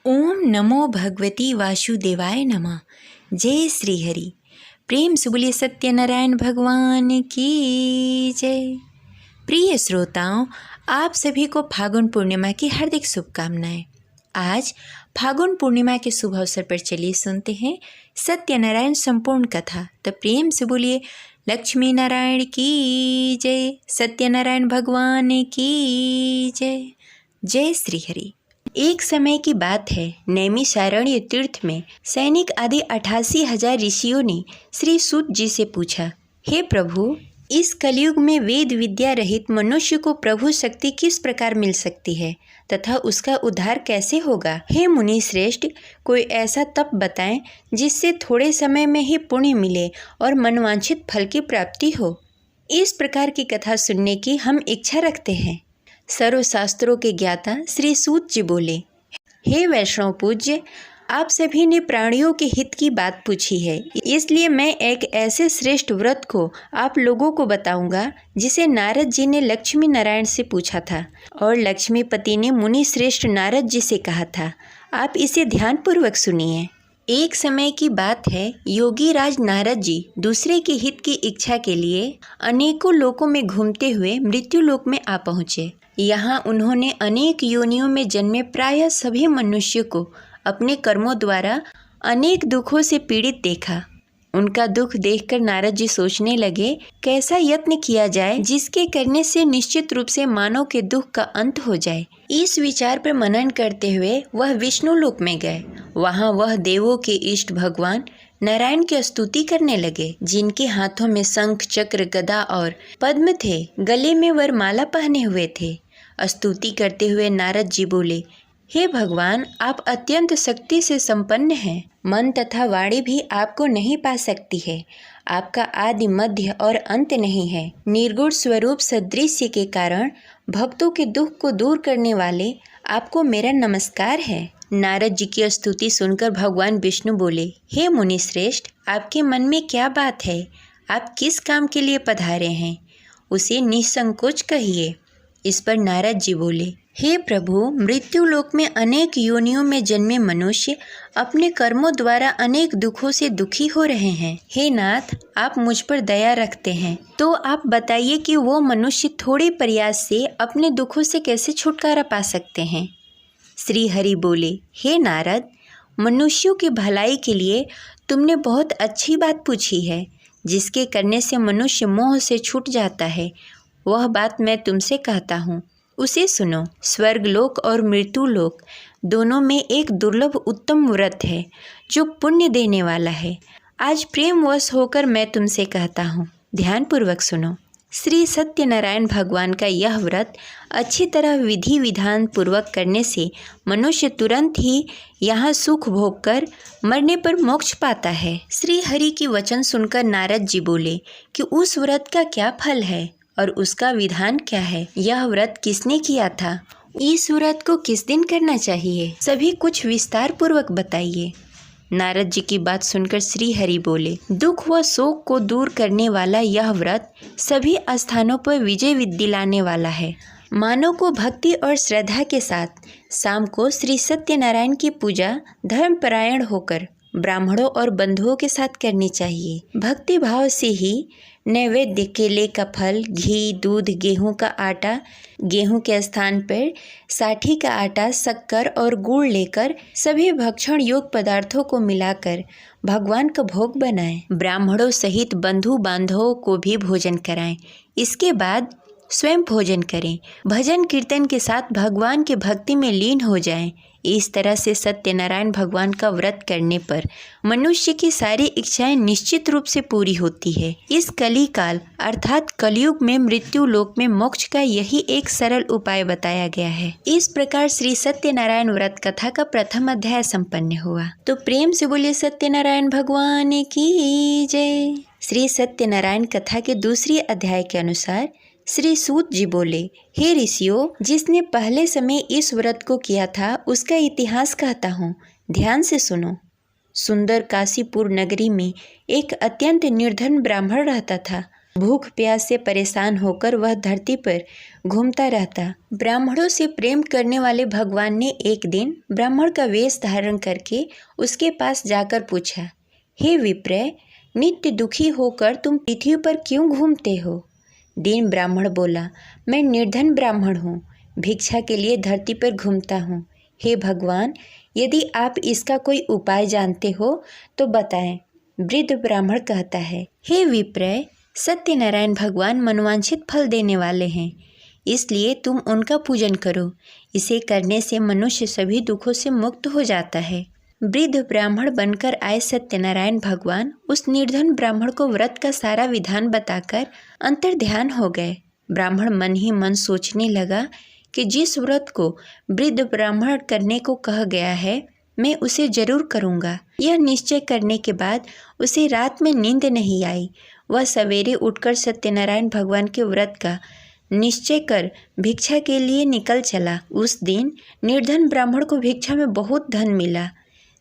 ओम नमो भगवती वासुदेवाय नमः। जय श्री हरि। प्रेम से बोलिए सत्यनारायण भगवान की जय। प्रिय श्रोताओं, आप सभी को फागुन पूर्णिमा की हार्दिक शुभकामनाएं। आज फागुन पूर्णिमा के शुभ अवसर पर चलिए सुनते हैं सत्यनारायण संपूर्ण कथा। तो प्रेम से बोलिए लक्ष्मी नारायण की जय, सत्यनारायण भगवान की जय। जय श्री हरि। एक समय की बात है, नैमिषारण्य तीर्थ में सैनिक आदि 88,000 ऋषियों ने श्री सूत जी से पूछा, हे प्रभु, इस कलयुग में वेद विद्या रहित मनुष्य को प्रभु शक्ति किस प्रकार मिल सकती है तथा उसका उद्धार कैसे होगा? हे मुनि श्रेष्ठ, कोई ऐसा तप बताएं जिससे थोड़े समय में ही पुण्य मिले और मनवांछित फल की प्राप्ति हो। इस प्रकार की कथा सुनने की हम इच्छा रखते हैं। सर्वशास्त्रों के ज्ञाता श्री सूत जी बोले, हे वैष्णव पूज्य, आप सभी ने प्राणियों के हित की बात पूछी है, इसलिए मैं एक ऐसे श्रेष्ठ व्रत को आप लोगों को बताऊंगा जिसे नारद जी ने लक्ष्मी नारायण से पूछा था और लक्ष्मीपति ने मुनि श्रेष्ठ नारद जी से कहा था। आप इसे ध्यानपूर्वक सुनिए। एक समय की बात है, योगी राज नारद जी दूसरे के हित की इच्छा के लिए अनेकों लोकों में घूमते हुए मृत्यु लोक में आ पहुँचे। यहाँ उन्होंने अनेक योनियों में जन्मे प्रायः सभी मनुष्यों को अपने कर्मों द्वारा अनेक दुखों से पीड़ित देखा। उनका दुख देखकर नारद जी सोचने लगे, कैसा यत्न किया जाए जिसके करने से निश्चित रूप से मानव के दुख का अंत हो जाए। इस विचार पर मनन करते हुए वह विष्णु लोक में गए। वहाँ वह देवों के इष्ट भगवान नारायण की स्तुति करने लगे, जिनके हाथों में शंख चक्र गदा और पद्म थे, गले में वरमाला पहने हुए थे। स्तुति करते हुए नारद जी बोले, हे भगवान, आप अत्यंत शक्ति से संपन्न हैं। मन तथा वाणी भी आपको नहीं पा सकती है। आपका आदि मध्य और अंत नहीं है। निर्गुण स्वरूप सदृश्य के कारण भक्तों के दुख को दूर करने वाले आपको मेरा नमस्कार है। नारद जी की स्तुति सुनकर भगवान विष्णु बोले, हे मुनि श्रेष्ठ, आपके मन में क्या बात है? आप किस काम के लिए पधारे हैं? उसे निसंकोच कहिए। इस पर नारद जी बोले, हे प्रभु, मृत्यु लोक में अनेक योनियों में जन्मे मनुष्य अपने कर्मों द्वारा अनेक दुखों से दुखी हो रहे हैं। हे नाथ, आप मुझ पर दया रखते हैं, तो आप बताइए कि वो मनुष्य थोड़े प्रयास से अपने दुखों से कैसे छुटकारा पा सकते हैं। श्री हरि बोले, हे नारद, मनुष्यों की भलाई के लिए तुमने बहुत अच्छी बात पूछी है। जिसके करने से मनुष्य मोह से छूट जाता है, वह बात मैं तुमसे कहता हूँ, उसे सुनो। स्वर्गलोक और मृत्युलोक दोनों में एक दुर्लभ उत्तम व्रत है जो पुण्य देने वाला है। आज प्रेमवश होकर मैं तुमसे कहता हूँ, ध्यानपूर्वक सुनो। श्री सत्यनारायण भगवान का यह व्रत अच्छी तरह विधि विधान पूर्वक करने से मनुष्य तुरंत ही यहाँ सुख भोग कर मरने पर मोक्ष पाता है। श्री हरि की वचन सुनकर नारद जी बोले कि उस व्रत का क्या फल है और उसका विधान क्या है? यह व्रत किसने किया था? इस व्रत को किस दिन करना चाहिए? सभी कुछ विस्तार पूर्वक बताइए। नारद जी की बात सुनकर श्री हरि बोले, दुख व शोक को दूर करने वाला यह व्रत सभी स्थानों पर विजय दिलाने वाला है। मानव को भक्ति और श्रद्धा के साथ शाम को श्री सत्यनारायण की पूजा धर्मपरायण होकर ब्राह्मणों और बंधुओं के साथ करनी चाहिए। भक्ति भाव से ही नैवेद्य केले का फल, घी, दूध, गेहूं का आटा, गेहूं के स्थान पर साठी का आटा, शक्कर और गुड़ लेकर सभी भक्षण योग्य पदार्थों को मिलाकर भगवान का भोग बनाएं। ब्राह्मणों सहित बंधु बांधवों को भी भोजन कराएं। इसके बाद स्वयं भोजन करें। भजन कीर्तन के साथ भगवान के भक्ति में लीन हो जाएं। इस तरह से सत्यनारायण भगवान का व्रत करने पर मनुष्य की सारी इच्छाएं निश्चित रूप से पूरी होती है। इस कली काल अर्थात कलयुग में मृत्यु लोक में मोक्ष का यही एक सरल उपाय बताया गया है। इस प्रकार श्री सत्यनारायण व्रत कथा का प्रथम अध्याय संपन्न हुआ। तो प्रेम से बोलिए सत्यनारायण भगवान की जय। श्री सत्यनारायण कथा के दूसरे अध्याय के अनुसार श्री सूत जी बोले, हे ऋषियों, जिसने पहले समय इस व्रत को किया था उसका इतिहास कहता हूँ, ध्यान से सुनो। सुंदर काशीपुर नगरी में एक अत्यंत निर्धन ब्राह्मण रहता था। भूख प्यास से परेशान होकर वह धरती पर घूमता रहता। ब्राह्मणों से प्रेम करने वाले भगवान ने एक दिन ब्राह्मण का वेश धारण करके उसके पास जाकर पूछा, हे विप्र, नित्य दुखी होकर तुम पृथ्वी पर क्यों घूमते हो? दीन ब्राह्मण बोला, मैं निर्धन ब्राह्मण हूँ, भिक्षा के लिए धरती पर घूमता हूँ। हे भगवान, यदि आप इसका कोई उपाय जानते हो तो बताएं। वृद्ध ब्राह्मण कहता है, हे विप्र, सत्यनारायण भगवान मनोवांछित फल देने वाले हैं, इसलिए तुम उनका पूजन करो। इसे करने से मनुष्य सभी दुखों से मुक्त हो जाता है। वृद्ध ब्राह्मण बनकर आए सत्यनारायण भगवान उस निर्धन ब्राह्मण को व्रत का सारा विधान बताकर अंतर्ध्यान हो गए। ब्राह्मण मन ही मन सोचने लगा कि जिस व्रत को वृद्ध ब्राह्मण करने को कहा गया है, मैं उसे जरूर करूँगा। यह निश्चय करने के बाद उसे रात में नींद नहीं आई। वह सवेरे उठकर सत्यनारायण भगवान के व्रत का निश्चय कर भिक्षा के लिए निकल चला। उस दिन निर्धन ब्राह्मण को भिक्षा में बहुत धन मिला,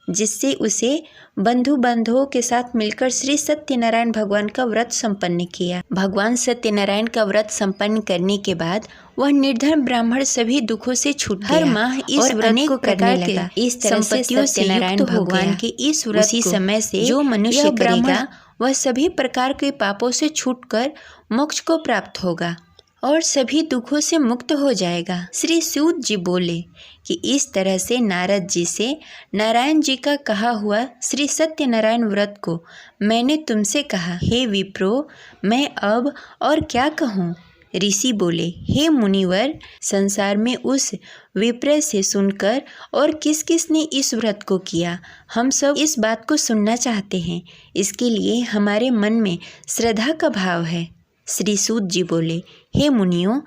जिससे उसे बंधु बांधवों के साथ मिलकर श्री सत्यनारायण भगवान का व्रत संपन्न किया। भगवान सत्यनारायण का व्रत संपन्न करने के बाद वह निर्धन ब्राह्मण सभी दुखों से छूट गया। हर माह इस व्रत को करने लगा। इस तरह से सत्यनारायण भगवान के इस व्रत को समय से जो मनुष्य करेगा वह सभी प्रकार के पापों से छूटकर मोक्ष को प्राप्त होगा और सभी दुखों से मुक्त हो जाएगा। श्री सूत जी बोले कि इस तरह से नारद जी से नारायण जी का कहा हुआ श्री सत्यनारायण व्रत को मैंने तुमसे कहा। हे विप्रो, मैं अब और क्या कहूँ? ऋषि बोले, हे मुनिवर, संसार में उस विप्र से सुनकर और किस किस ने इस व्रत को किया, हम सब इस बात को सुनना चाहते हैं। इसके लिए हमारे मन में श्रद्धा का भाव है। श्री सूत जी बोले, हे मुनियों,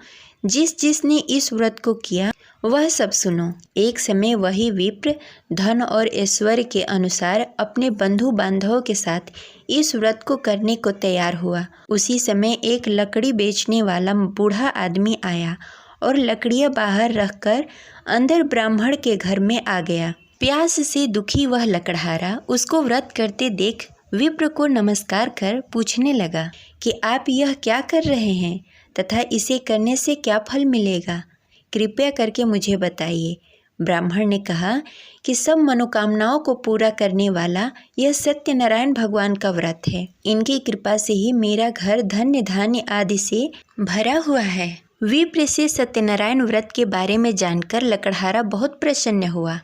जिस जिसने इस व्रत को किया वह सब सुनो। एक समय वही विप्र धन और ऐश्वर्य के अनुसार अपने बंधु बांधवों के साथ इस व्रत को करने को तैयार हुआ। उसी समय एक लकड़ी बेचने वाला बूढ़ा आदमी आया और लकड़ियां बाहर रखकर अंदर ब्राह्मण के घर में आ गया। प्यास से दुखी वह लकड़हारा उसको व्रत करते देख विप्र को नमस्कार कर पूछने लगा कि आप यह क्या कर रहे हैं तथा इसे करने से क्या फल मिलेगा, कृपया करके मुझे बताइए। ब्राह्मण ने कहा कि सब मनोकामनाओं को पूरा करने वाला यह सत्यनारायण भगवान का व्रत है। इनकी कृपा से ही मेरा घर धन्य धान्य आदि से भरा हुआ है। विप्र से सत्यनारायण व्रत के बारे में जानकर लकड़हारा बहुत प्रसन्न हुआ।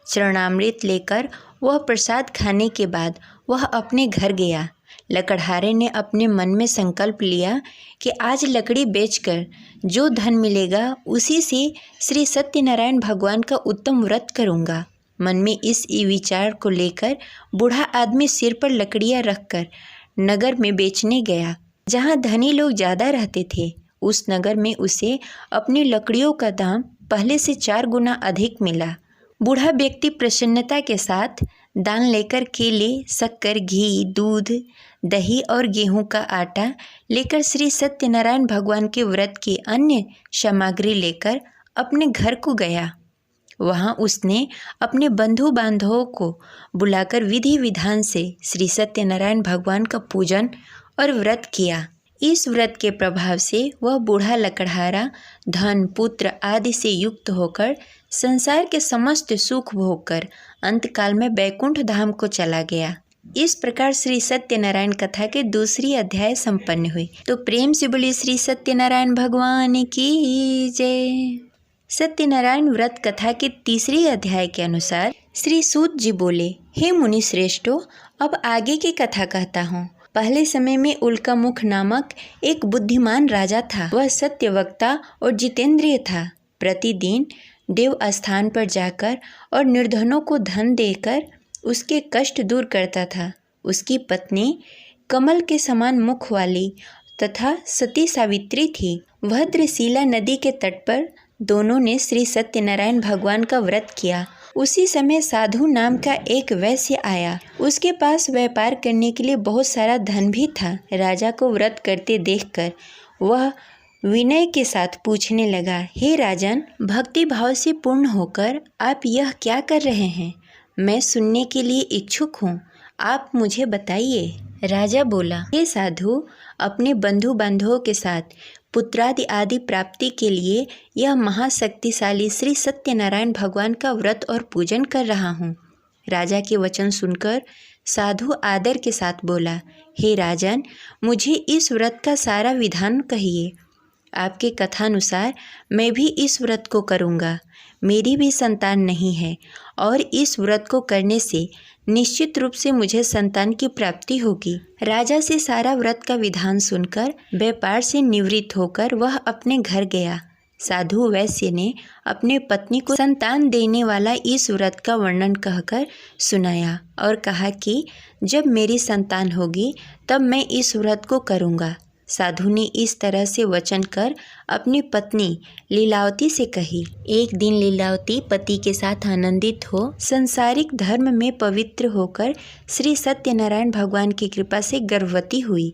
चरणामृत लेकर वह प्रसाद खाने के बाद वह अपने घर गया। लकड़हारे ने अपने मन में संकल्प लिया कि आज लकड़ी बेचकर जो धन मिलेगा उसी से श्री सत्यनारायण भगवान का उत्तम व्रत करूँगा। मन में इस विचार को लेकर बूढ़ा आदमी सिर पर लकड़ियाँ रखकर नगर में बेचने गया। जहाँ धनी लोग ज़्यादा रहते थे, उस नगर में उसे अपनी लकड़ियों का दाम पहले से 4 गुना अधिक मिला। बूढ़ा व्यक्ति प्रसन्नता के साथ दान लेकर केले, शक्कर, घी, दूध, दही और गेहूं का आटा लेकर श्री सत्यनारायण भगवान के व्रत की अन्य सामग्री लेकर अपने घर को गया। वहां उसने अपने बंधु बांधवों को बुलाकर विधि विधान से श्री सत्यनारायण भगवान का पूजन और व्रत किया। इस व्रत के प्रभाव से वह बूढ़ा लकड़हारा धन, पुत्र आदि से युक्त होकर संसार के समस्त सुख भोगकर अंतकाल में बैकुंठ धाम को चला गया। इस प्रकार श्री सत्यनारायण कथा के दूसरी अध्याय संपन्न हुई। तो प्रेम से बोलिए श्री सत्यनारायण भगवान की जय। सत्यनारायण व्रत कथा के तीसरी अध्याय के अनुसार श्री सूत जी बोले, हे मुनि श्रेष्ठों, अब आगे की कथा कहता हूँ। पहले समय में उल्कामुख नामक एक बुद्धिमान राजा था। वह सत्यवक्ता और जितेंद्रिय था। प्रतिदिन देव स्थान पर जाकर और निर्धनों को धन देकर उसके कष्ट दूर करता था। उसकी पत्नी कमल के समान मुख वाली तथा सती सावित्री थी। भद्रशिला नदी के तट पर दोनों ने श्री सत्यनारायण भगवान का व्रत किया। उसी समय साधु नाम का एक वैश्य आया। उसके पास व्यापार करने के लिए बहुत सारा धन भी था। राजा को व्रत करते देखकर वह विनय के साथ पूछने लगा, हे राजन, भक्ति भाव से पूर्ण होकर आप यह क्या कर रहे हैं? मैं सुनने के लिए इच्छुक हूँ, आप मुझे बताइए। राजा बोला, हे साधु, अपने बंधु बांधवों के साथ पुत्रादि आदि प्राप्ति के लिए यह महाशक्तिशाली श्री सत्यनारायण भगवान का व्रत और पूजन कर रहा हूँ। राजा के वचन सुनकर साधु आदर के साथ बोला, हे राजन, मुझे इस व्रत का सारा विधान कहिए। आपके कथानुसार मैं भी इस व्रत को करूँगा। मेरी भी संतान नहीं है और इस व्रत को करने से निश्चित रूप से मुझे संतान की प्राप्ति होगी। राजा से सारा व्रत का विधान सुनकर व्यापार से निवृत्त होकर वह अपने घर गया। साधु वैश्य ने अपने पत्नी को संतान देने वाला इस व्रत का वर्णन कहकर सुनाया और कहा कि जब मेरी संतान होगी तब मैं इस व्रत को करूँगा। साधु ने इस तरह से वचन कर अपनी पत्नी लीलावती से कही। एक दिन लीलावती पति के साथ आनंदित हो संसारिक धर्म में पवित्र होकर श्री सत्यनारायण भगवान की कृपा से गर्भवती हुई।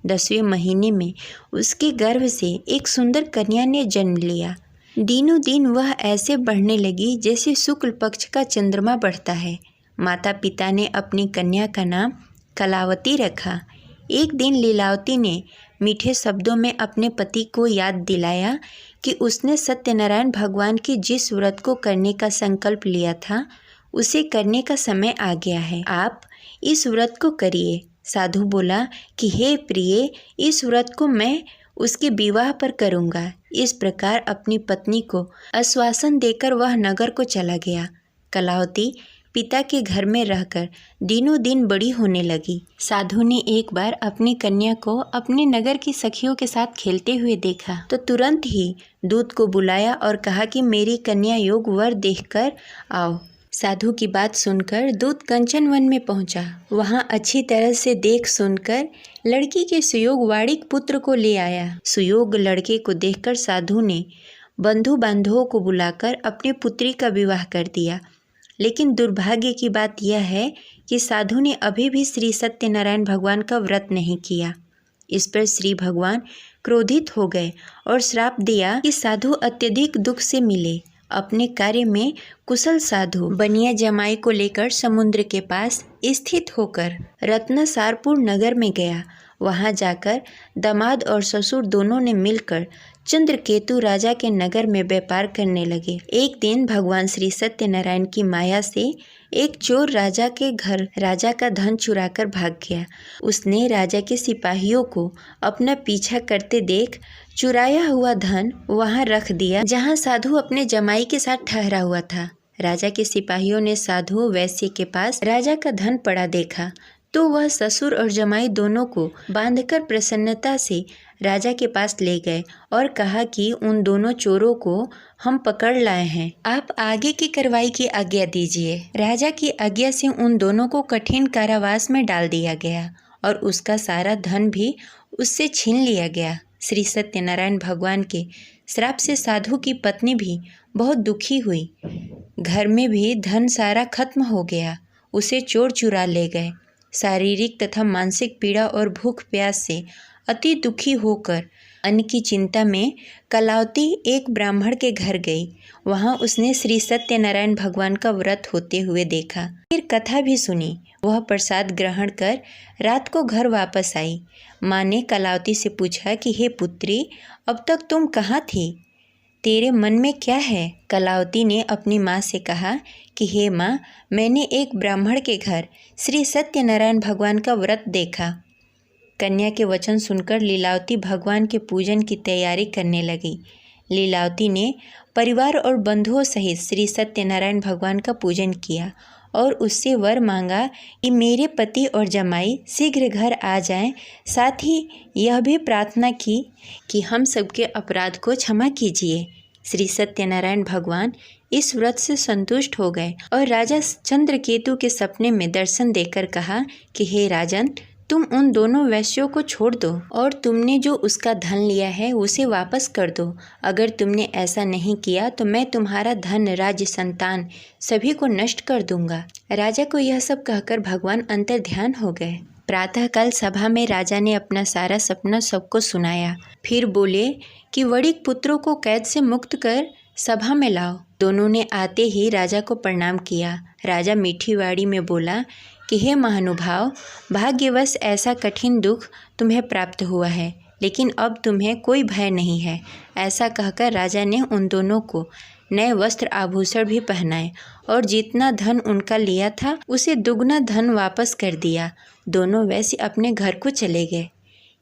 10वें महीने में उसके गर्भ से एक सुंदर कन्या ने जन्म लिया। दिनों दिन वह ऐसे बढ़ने लगी जैसे शुक्ल पक्ष का चंद्रमा बढ़ता है। माता पिता ने अपनी कन्या का नाम कलावती रखा। एक दिन लीलावती ने मीठे शब्दों में अपने पति को याद दिलाया कि उसने सत्यनारायण भगवान के जिस व्रत को करने का संकल्प लिया था उसे करने का समय आ गया है। आप इस व्रत को करिए। साधु बोला कि हे प्रिय, इस व्रत को मैं उसके विवाह पर करूँगा। इस प्रकार अपनी पत्नी को आश्वासन देकर वह नगर को चला गया। कलावती पिता के घर में रहकर दिनों दिन बड़ी होने लगी। साधु ने एक बार अपनी कन्या को अपने नगर की सखियों के साथ खेलते हुए देखा तो तुरंत ही दूत को बुलाया और कहा कि मेरी कन्या योग वर देखकर आओ। साधु की बात सुनकर दूत कंचन वन में पहुंचा। वहां अच्छी तरह से देख सुनकर लड़की के सुयोग वाड़िक पुत्र को ले आया। सुयोग लड़के को देखकर साधु ने बंधु बांधवों को बुलाकर अपनी पुत्री का विवाह कर दिया। लेकिन दुर्भाग्य की बात यह है कि साधु ने अभी भी श्री सत्यनारायण भगवान का व्रत नहीं किया। इस पर श्री भगवान क्रोधित हो गए और श्राप दिया कि साधु अत्यधिक दुख से मिले। अपने कार्य में कुशल साधु बनिया जमाई को लेकर समुद्र के पास स्थित होकर रत्नसारपुर नगर में गया। वहां जाकर दामाद और ससुर दोनों ने मिलकर चंद्रकेतु राजा के नगर में व्यापार करने लगे। एक दिन भगवान श्री सत्यनारायण की माया से एक चोर राजा के घर राजा का धन चुराकर भाग गया। उसने राजा के सिपाहियों को अपना पीछा करते देख चुराया हुआ धन वहां रख दिया जहां साधु अपने जमाई के साथ ठहरा हुआ था। राजा के सिपाहियों ने साधु वैश्य के पास राजा का धन पड़ा देखा तो वह ससुर और जमाई दोनों को बांधकर प्रसन्नता से राजा के पास ले गए और कहा कि उन दोनों चोरों को हम पकड़ लाए हैं, आप आगे की कार्रवाई की आज्ञा दीजिए। राजा की आज्ञा से उन दोनों को कठिन कारावास में डाल दिया गया और उसका सारा धन भी उससे छीन लिया गया। श्री सत्यनारायण भगवान के श्राप से साधु की पत्नी भी बहुत दुखी हुई। घर में भी धन सारा खत्म हो गया। उसे चोर चुरा ले गए। शारीरिक तथा मानसिक पीड़ा और भूख प्यास से अति दुखी होकर अन्न की चिंता में कलावती एक ब्राह्मण के घर गई। वहां उसने श्री सत्यनारायण भगवान का व्रत होते हुए देखा। फिर कथा भी सुनी। वह प्रसाद ग्रहण कर रात को घर वापस आई। माँ ने कलावती से पूछा कि हे पुत्री, अब तक तुम कहाँ थी? तेरे मन में क्या है? कलावती ने अपनी माँ से कहा कि हे माँ, मैंने एक ब्राह्मण के घर श्री सत्यनारायण भगवान का व्रत देखा। कन्या के वचन सुनकर लीलावती भगवान के पूजन की तैयारी करने लगी। लीलावती ने परिवार और बंधुओं सहित श्री सत्यनारायण भगवान का पूजन किया और उससे वर मांगा कि मेरे पति और जमाई शीघ्र घर आ जाएं। साथ ही यह भी प्रार्थना की कि हम सबके अपराध को क्षमा कीजिए। श्री सत्यनारायण भगवान इस व्रत से संतुष्ट हो गए और राजा चंद्रकेतु के सपने में दर्शन देकर कहा कि हे राजन, तुम उन दोनों वैश्यों को छोड़ दो और तुमने जो उसका धन लिया है उसे वापस कर दो। अगर तुमने ऐसा नहीं किया तो मैं तुम्हारा धन, राज्य, संतान सभी को नष्ट कर दूंगा। राजा को यह सब कहकर भगवान अंतर ध्यान हो गए। प्रातःकाल सभा में राजा ने अपना सारा सपना सबको सुनाया। फिर बोले कि वड़िक पुत्रों को कैद से मुक्त कर सभा में लाओ। दोनों ने आते ही राजा को प्रणाम किया। राजा मीठी वाणी में बोला कि हे महानुभाव, भाग्यवश ऐसा कठिन दुख तुम्हें प्राप्त हुआ है, लेकिन अब तुम्हें कोई भय नहीं है। ऐसा कहकर राजा ने उन दोनों को नए वस्त्र आभूषण भी पहनाए और जितना धन उनका लिया था उसे दुगना धन वापस कर दिया। दोनों वैसे अपने घर को चले गए।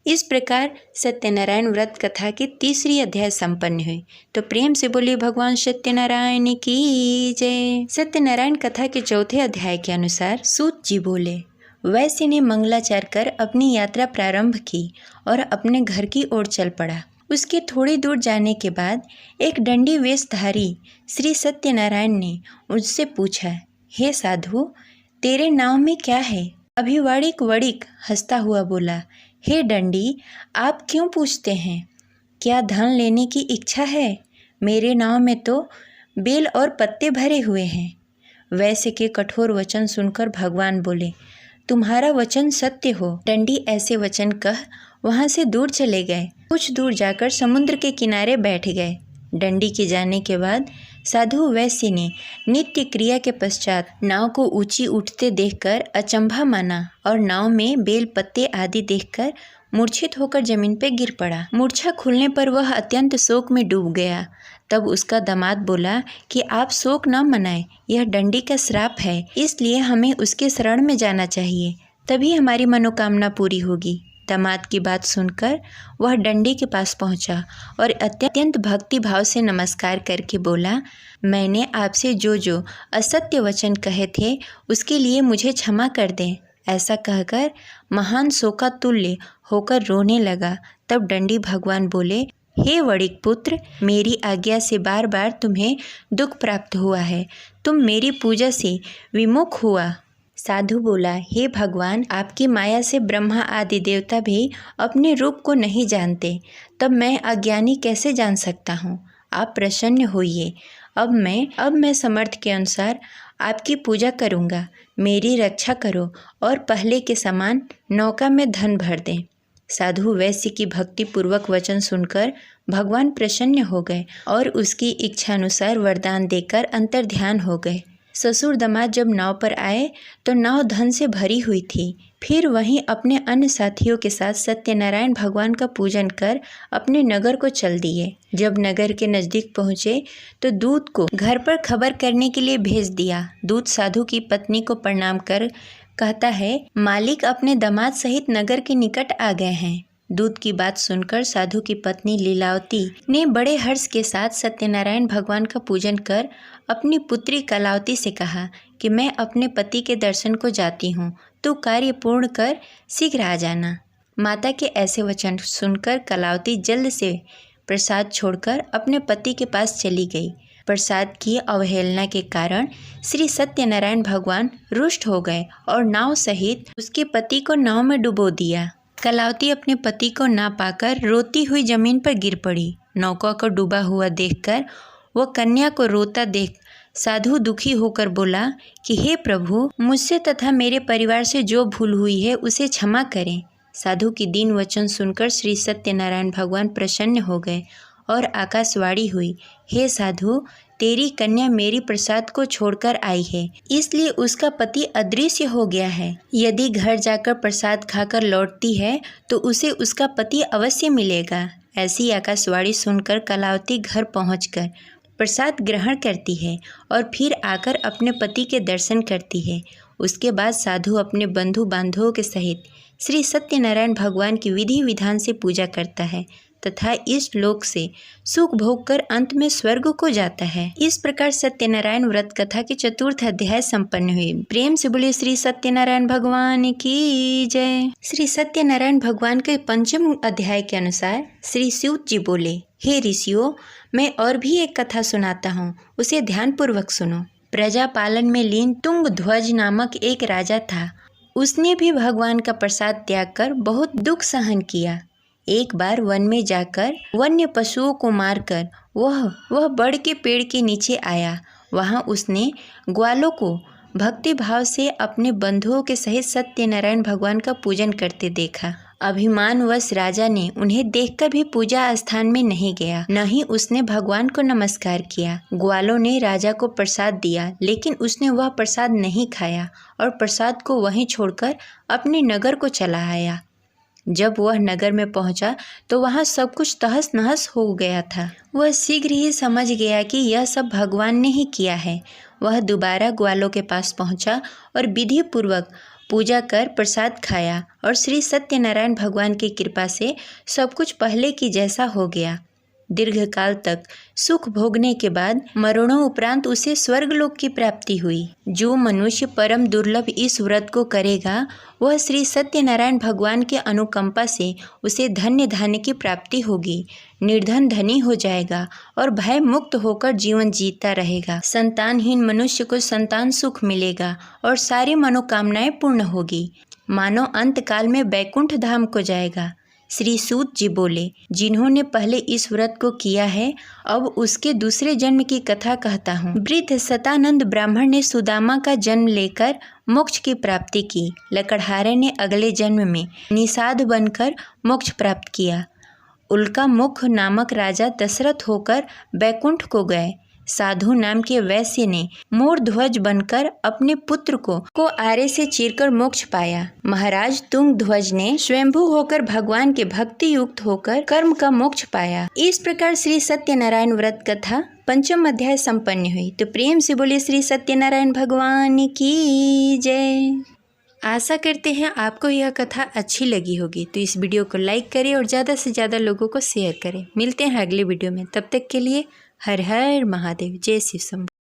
इस प्रकार सत्यनारायण व्रत कथा की तीसरी अध्याय संपन्न हुई। तो प्रेम से बोलिए भगवान सत्यनारायण की जय। सत्यनारायण कथा के चौथे अध्याय के अनुसार सूत जी बोले, वैश्य ने मंगलाचार कर अपनी यात्रा प्रारंभ की और अपने घर की ओर चल पड़ा। उसके थोड़ी दूर जाने के बाद एक दंडी वेशधारी श्री सत्यनारायण ने उससे पूछा, हे साधु, तेरे नाम में क्या है? अभिवाड़िक वड़िक हंसता हुआ बोला, हे दंडी, आप क्यों पूछते हैं? क्या धन लेने की इच्छा है? मेरे नाव में तो बेल और पत्ते भरे हुए हैं। वैश्य के कठोर वचन सुनकर भगवान बोले, तुम्हारा वचन सत्य हो। दंडी ऐसे वचन कह वहाँ से दूर चले गए। कुछ दूर जाकर समुद्र के किनारे बैठ गए। दंडी के जाने के बाद साधु वैश्य ने नित्य क्रिया के पश्चात नाव को ऊंची उठते देखकर अचंभा माना और नाव में बेल पत्ते आदि देखकर मूर्छित होकर जमीन पर गिर पड़ा। मूर्छा खुलने पर वह अत्यंत शोक में डूब गया। तब उसका दामाद बोला कि आप शोक न मनाएं, यह दंडी का श्राप है, इसलिए हमें उसके शरण में जाना चाहिए, तभी हमारी मनोकामना पूरी होगी। दामाद की बात सुनकर वह दंडी के पास पहुंचा और अत्यंत भक्ति भाव से नमस्कार करके बोला, मैंने आपसे जो असत्य वचन कहे थे उसके लिए मुझे क्षमा कर दें। ऐसा कहकर महान शोकातुल्य होकर रोने लगा। तब दंडी भगवान बोले, हे वड़िक पुत्र, मेरी आज्ञा से बार बार तुम्हें दुख प्राप्त हुआ है, तुम मेरी पूजा से विमुख हुआ। साधु बोला, हे भगवान, आपकी माया से ब्रह्मा आदि देवता भी अपने रूप को नहीं जानते, तब मैं अज्ञानी कैसे जान सकता हूँ? आप प्रसन्न होइए। अब मैं समर्थ के अनुसार आपकी पूजा करूँगा। मेरी रक्षा करो और पहले के समान नौका में धन भर दें। साधु वैश्य की भक्ति पूर्वक वचन सुनकर भगवान प्रसन्न हो गए और उसकी इच्छानुसार वरदान देकर अंतर्ध्यान हो गए। ससुर दामाद जब नाव पर आए तो नाव धन से भरी हुई थी। फिर वहीं अपने अन्य साथियों के साथ सत्यनारायण भगवान का पूजन कर अपने नगर को चल दिए। जब नगर के नज़दीक पहुँचे तो दूत को घर पर खबर करने के लिए भेज दिया। दूत साधु की पत्नी को प्रणाम कर कहता है, मालिक अपने दामाद सहित नगर के निकट आ गए हैं। दूत की बात सुनकर साधु की पत्नी लीलावती ने बड़े हर्ष के साथ सत्यनारायण भगवान का पूजन कर अपनी पुत्री कलावती से कहा कि मैं अपने पति के दर्शन को जाती हूँ, तू कार्य पूर्ण कर शीघ्र आ जाना। माता के ऐसे वचन सुनकर कलावती जल्द से प्रसाद छोड़कर अपने पति के पास चली गई। प्रसाद की अवहेलना के कारण श्री सत्यनारायण भगवान रुष्ट हो गए और नाव सहित उसके पति को नाव में डुबो दिया। कलावती अपने पति को ना पाकर रोती हुई जमीन पर गिर पड़ी। नौका को डूबा हुआ देखकर वह कन्या को रोता देख साधु दुखी होकर बोला कि हे प्रभु, मुझसे तथा मेरे परिवार से जो भूल हुई है उसे क्षमा करें। साधु की दीन वचन सुनकर श्री सत्यनारायण भगवान प्रसन्न हो गए और आकाशवाणी हुई, हे साधु, तेरी कन्या मेरी प्रसाद को छोड़कर आई है, इसलिए उसका पति अदृश्य हो गया है। यदि घर जाकर प्रसाद खाकर लौटती है तो उसे उसका पति अवश्य मिलेगा। ऐसी आकाशवाणी सुनकर कलावती घर पहुंचकर प्रसाद ग्रहण करती है और फिर आकर अपने पति के दर्शन करती है। उसके बाद साधु अपने बंधु बांधवों के सहित श्री सत्यनारायण भगवान की विधि विधान से पूजा करता है तथा इस लोक से सुख भोग कर अंत में स्वर्ग को जाता है। इस प्रकार सत्यनारायण व्रत कथा की चतुर्थ अध्याय संपन्न हुई। प्रेम से बोले श्री सत्यनारायण भगवान की जय। श्री सत्यनारायण भगवान के पंचम अध्याय के अनुसार श्री सूत जी बोले, हे ऋषियों, मैं और भी एक कथा सुनाता हूँ, उसे ध्यान पूर्वक सुनो। प्रजा पालन में लीन तुंगध्वज नामक एक राजा था। उसने भी भगवान का प्रसाद त्याग कर बहुत दुख सहन किया। एक बार वन में जाकर वन्य पशुओं को मारकर वह बड़ के पेड़ के नीचे आया। वहाँ उसने ग्वालों को भक्ति भाव से अपने बंधुओं के सहित सत्यनारायण भगवान का पूजन करते देखा अभिमानवश राजा ने उन्हें देखकर भी पूजा स्थान में नहीं गया, न ही उसने भगवान को नमस्कार किया। ग्वालों ने राजा को प्रसाद दिया, लेकिन उसने वह प्रसाद नहीं खाया और प्रसाद को वहीं छोड़कर अपने नगर को चला आया। जब वह नगर में पहुंचा तो वहां सब कुछ तहस नहस हो गया था। वह शीघ्र ही समझ गया कि यह सब भगवान ने ही किया है। वह दोबारा ग्वालों के पास पहुंचा और विधि पूर्वक पूजा कर प्रसाद खाया और श्री सत्यनारायण भगवान की कृपा से सब कुछ पहले की जैसा हो गया। दीर्घकाल तक सुख भोगने के बाद मरणों उपरांत उसे स्वर्गलोक की प्राप्ति हुई। जो मनुष्य परम दुर्लभ इस व्रत को करेगा, वह श्री सत्यनारायण भगवान के अनुकंपा से उसे धन्य धान्य की प्राप्ति होगी, निर्धन धनी हो जाएगा और भय मुक्त होकर जीवन जीता रहेगा। संतानहीन मनुष्य को संतान सुख मिलेगा और सारी मनोकामनाएं पूर्ण होगी। मानव अंत काल में बैकुंठ धाम को जाएगा। श्री सूत जी बोले, जिन्होंने पहले इस व्रत को किया है, अब उसके दूसरे जन्म की कथा कहता हूँ। वृद्ध सतानंद ब्राह्मण ने सुदामा का जन्म लेकर मोक्ष की प्राप्ति की। लकड़हारे ने अगले जन्म में निषाद बनकर मोक्ष प्राप्त किया। उल्का मुख नामक राजा दशरथ होकर बैकुंठ को गए। साधु नाम के वैश्य ने मोर ध्वज बनकर अपने पुत्र को आरे से चीरकर मोक्ष पाया। महाराज तुंग ध्वज ने स्वयंभू होकर भगवान के भक्ति युक्त होकर कर्म का मोक्ष पाया। इस प्रकार श्री सत्यनारायण व्रत कथा पंचम अध्याय संपन्न हुई। तो प्रेम से बोले श्री सत्यनारायण भगवान की जय। आशा करते हैं आपको यह कथा अच्छी लगी होगी। तो इस वीडियो को लाइक करें और ज़्यादा से ज़्यादा लोगों को शेयर करें। मिलते हैं अगले वीडियो में, तब तक के लिए हर हर महादेव। जय शिव शंभू।